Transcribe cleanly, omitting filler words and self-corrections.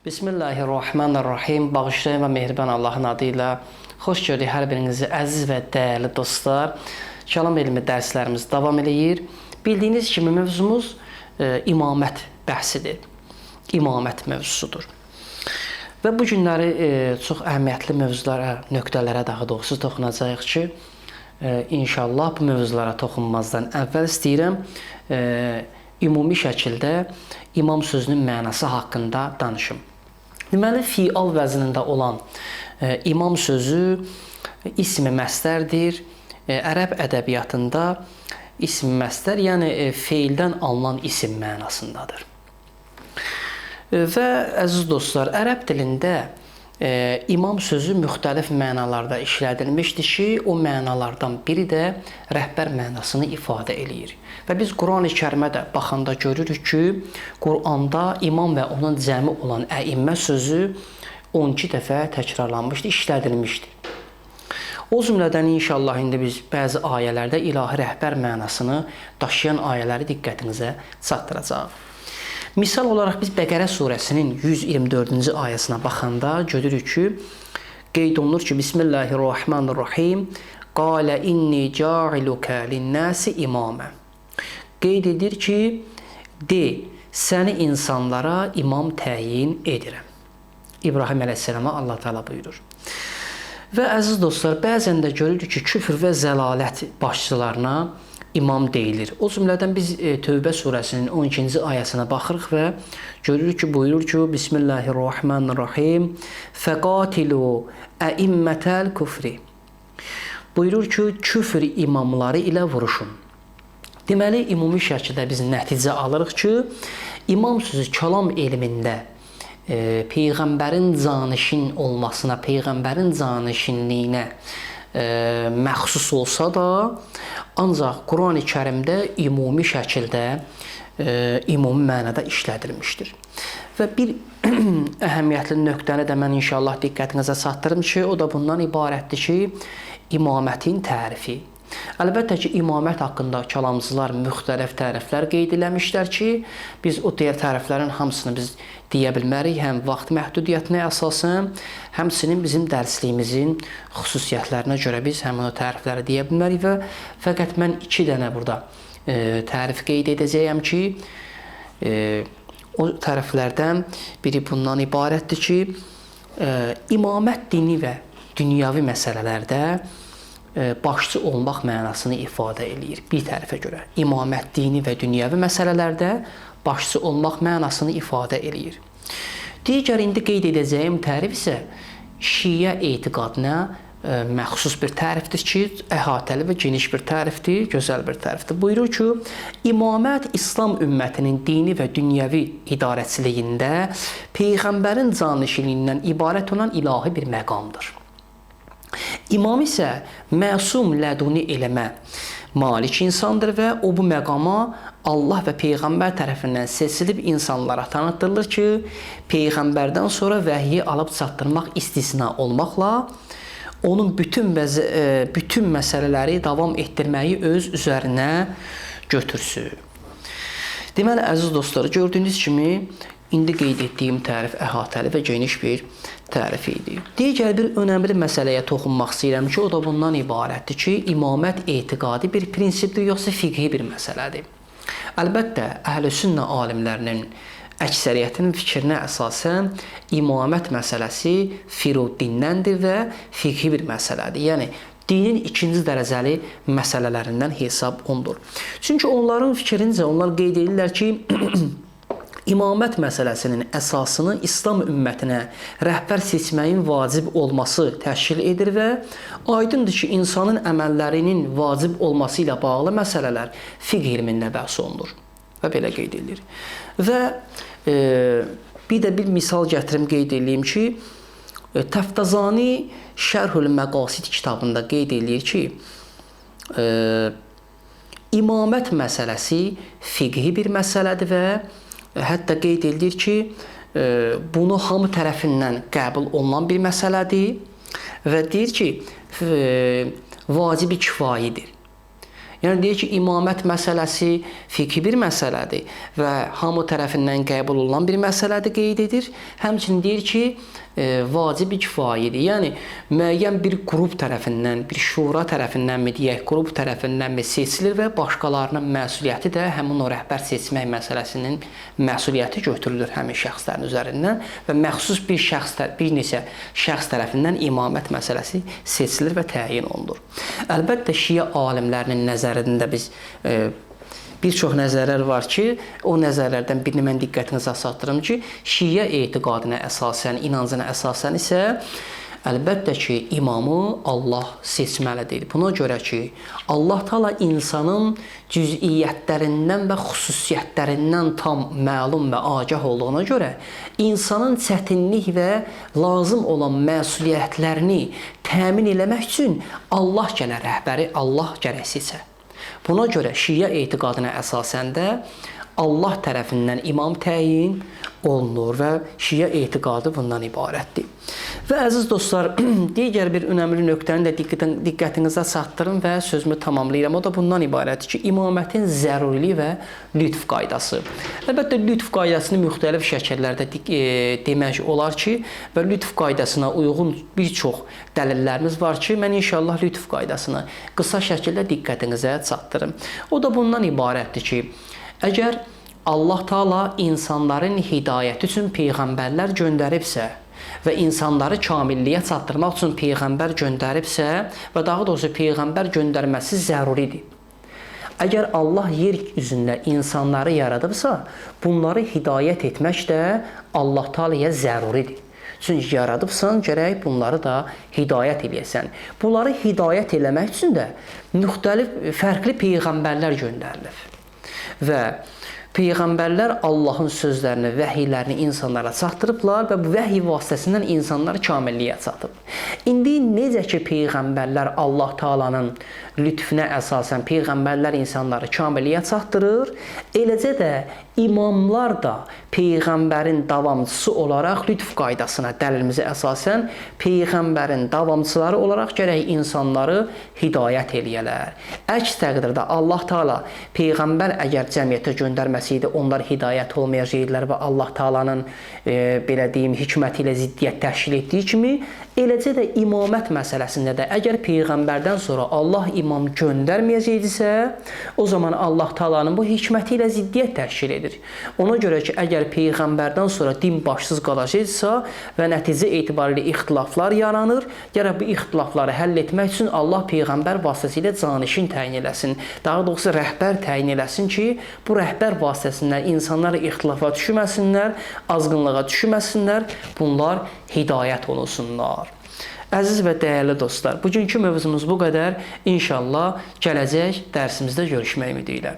Bismillahirrahmanirrahim. Bağışlayan və mehriban Allahın adı ilə xoş gördük hər birinizi əziz və dəyərli dostlar. Kəlam elmi dərslərimiz davam eləyir. Bildiyiniz kimi mövzumuz imamət bəhsidir. İmamət mövzusudur. Və bu günləri çox əhəmiyyətli mövzulara, nöqtələrə daha doğrusu toxunacağıq ki, inşallah bu mövzulara toxunmazdan əvvəl istəyirəm ümumi şəkildə imam sözünün mənası haqqında danışım. Deməli, fial vəznində olan imam sözü ismi məstərdir. Ərəb ədəbiyyatında ismi məstər, yəni feildən alınan isim mənasındadır. Və əziz dostlar, ərəb dilində imam sözü müxtəlif mənalarda işlədilmişdir ki, o mənalardan biri də rəhbər mənasını ifadə eləyir. Və biz Quran-ı Kərimə də baxanda görürük ki, Quranda imam və onun cəmi olan əimmə sözü 12 dəfə təkrarlanmışdır, işlədilmişdir. O cümlədən inşallah indi biz bəzi ayələrdə ilahi rəhbər mənasını daşıyan ayələri diqqətinizə çatdıracağıq. Misal olaraq biz Bəqərə surəsinin 124-cü ayəsinə baxanda görürük ki, qeyd olunur ki, Bismillahirrahmanirrahim, qalə inni ca'ilukə linnəsi imamə. Qeyd edir ki, de, səni insanlara imam təyin edirəm. İbrahim əleyhissalama Allah Teala buyurur. Və əziz dostlar, bəzən də görürük ki, küfr və zəlalət başçılarına imam deyilir. O cümlədən biz Tövbə surəsinin 12-ci ayəsinə baxırıq və görürük ki, buyurur ki, Bismillahirrahmanirrahim, fəqatilu əimmətəl küfri. Buyurur ki, küfr imamları ilə vuruşun. Deməli, ümumi şəkildə biz nəticə alırıq ki, imam sözü kəlam elmində Peyğəmbərin canişin olmasına, Peyğəmbərin canişinliyinə məxsus olsa da, ancaq Quran-ı Kərimdə ümumi şəkildə, ümumi mənada işlədilmişdir. Və bir əhəmiyyətli nöqtəni də mən inşallah diqqətinizə çatdırım ki, o da bundan ibarətdir ki, imamətin tərifi. Əlbəttə ki, imamət haqqında kəlamcılar müxtəlif təriflər qeyd eləmişlər ki, biz o digər təriflərin hamısını biz deyə bilmərik, həm vaxt məhdudiyyətinə əsasən, həmçinin bizim dərsliyimizin xüsusiyyətlərinə görə biz həmin o tərifləri deyə bilmərik və fəqət mən 2 dənə burada tərif qeyd edəcəyəm ki, o təriflərdən biri bundan ibarətdir ki, imamət dini və dünyavi məsələlərdə başçı olmaq mənasını ifadə eləyir bir tərəfə görə. İmamət dini və dünyəvi məsələlərdə başçı olmaq mənasını ifadə eləyir. Digər indi qeyd edəcəyim tərif isə Şiə etiqadına məxsus bir tərifdir ki, əhatəli və geniş bir tərifdir, gözəl bir tərifdir. Buyurur ki, imamət İslam ümmətinin dini və dünyəvi idarəçiliyində Peyğəmbərin canişinliyindən ibarət olan ilahi bir məqamdır. İmam isə məsum ləduni eləmə malik insandır və o bu məqama Allah və Peyğəmbər tərəfindən seçilib insanlara tanıtılır ki, Peyğəmbərdən sonra vəhyi alıb çatdırmaq istisna olmaqla onun bütün məsələləri davam etdirməyi öz üzərinə götürsün. Deməli, əziz dostlar, gördüyünüz kimi indi qeyd etdiyim tərif əhatəli və geniş bir tərif idi. Digər bir önəmli məsələyə toxunmaq istəyirəm ki, o da bundan ibarətdir ki, imamət etiqadi bir prinsipdir, yoxsa fiqhi bir məsələdir. Əlbəttə, əhl-i-sünnə alimlərinin əksəriyyətinin fikrinə əsasən imamət məsələsi firuddindəndir və fiqhi bir məsələdir. Yəni, dinin 2-ci dərəcəli məsələlərindən hesab olunur. Çünki onların fikrincə, onlar qeyd edirlər ki, İmamət məsələsinin əsasını İslam ümmətinə rəhbər seçməyin vacib olması təşkil edir və aydındır ki, insanın əməllərinin vacib olması ilə bağlı məsələlər fiqh ilmində bəhs olunur və belə qeyd edilir. Və bir də bir misal gətirim, qeyd edeyim ki, Təftəzani Şərhül Məqasid kitabında qeyd edir ki, imamət məsələsi fiqhi bir məsələdir və hətta qeyd edilir ki, bunu hamı tərəfindən qəbul olunan bir məsələdir və deyir ki, vacibi kifayidir. Yəni deyir ki, imamət məsələsi fiqhi bir məsələdir və hamı tərəfindən qəbul olunan bir məsələdir qeyd edir. Həmçinin deyir ki, vacib-i kifayidir. Yəni müəyyən bir qrup tərəfindən, bir şura tərəfindənmi deyək, qrup tərəfindənmi seçilir və başqalarının məsuliyyəti də həmin o rəhbər seçmək məsələsinin məsuliyyəti götürülür həmin şəxslərin üzərindən və məxsus bir neçə şəxs tərəfindən imamət məsələsi seçilir və təyin olunur. Əlbəttə şiə alimlərinin nəzərində biz bir çox nəzərlər var ki, o nəzərlərdən birini mən diqqətinizə çatdırım ki, şiə etiqadına əsasən, inancına əsasən isə əlbəttə ki, imamı Allah seçməlidir. Buna görə ki, Allah Taala insanın cüz'iyyətlərindən və xüsusiyyətlərindən tam məlum və agah olduğuna görə insanın çətinlik və lazım olan məsuliyyətlərini təmin etmək üçün Allah gələ rəhbəri, Allah gələ seçə. Buna görə şiə etiqadına əsasən də Allah tərəfindən imam təyin olunur və şiə etiqadı bundan ibarətdir. Və əziz dostlar, digər bir önəmli nöqtəni də diqqətinizə çatdırım və sözümü tamamlayıram. O da bundan ibarətdir ki, imamətin zəruriliyi və lütf qaydası. Əlbəttə, lütf qaydasını müxtəlif şəkillərdə demək olar ki, və lütf qaydasına uyğun bir çox dəlillərimiz var ki, mən inşallah lütf qaydasını qısa şəkildə diqqətinizə çatdırım. O da bundan ibarətdir ki, əgər Allah Taala insanların hidayəti üçün peyğəmbərlər göndəribsə və insanları kamilliyə çatdırmaq üçün peyğəmbər göndəribsə və daha doğrusu peyğəmbər göndərməsi zəruridir. Əgər Allah yer üzündə insanları yaradıbsa, bunları hidayət etmək də Allah Taalaya zəruridir. Çünki yaradıbsan, gərək bunları da hidayət eləyəsən. Bunları hidayət eləmək üçün də müxtəlif, fərqli peyğəmbərlər göndərilib. Və peyğəmbərlər Allahın sözlərini, vəhiylərini insanlara çatdırıblar və bu vəhiy vasitəsindən insanlar kamilliyə çatıb. İndi necə ki peyğəmbərlər Allah Taalanın lütfüne əsasən peyğəmbərlər insanları kamilliyə çatdırır, eləcə də imamlar da peyğəmbərin davamçısı olaraq lütf qaydasına dəlilimize əsasən peyğəmbərin davamçıları olaraq gərək insanları hidayət eləyələr. Əks təqdirdə Allah Taala peyğəmbər əgər cəmiyyətə göndərməsəydi, onlar hidayət olmayacaqdılar və Allah Taalanın belə deyim hikməti ilə ziddiyyət təşkil etdiyi kimi, eləcə də imamət məsələsində də əgər peyğəmbərdən sonra Allah imam göndərməyəcəkdisə, o zaman Allah Taalanın bu hikməti ilə ziddiyyət təşkil edir. Ona görə ki, əgər peyğəmbərdən sonra din başsız qalacaqsa və nəticə etibarilə ixtilaflar yaranır, gərək bu ixtilafları həll etmək üçün Allah peyğəmbər vasitəsilə canişin təyin eləsin. Daha doğrusu rəhbər təyin eləsin ki, bu rəhbər vasitəsindən insanlar ixtilafa düşməsinlər, azğınlığa düşməsinlər, bunlar hidayət olunsunlar. Əziz və dəyərli dostlar, bugünkü mövzumuz bu qədər. İnşallah gələcək dərsimizdə görüşmək ümidi ilə.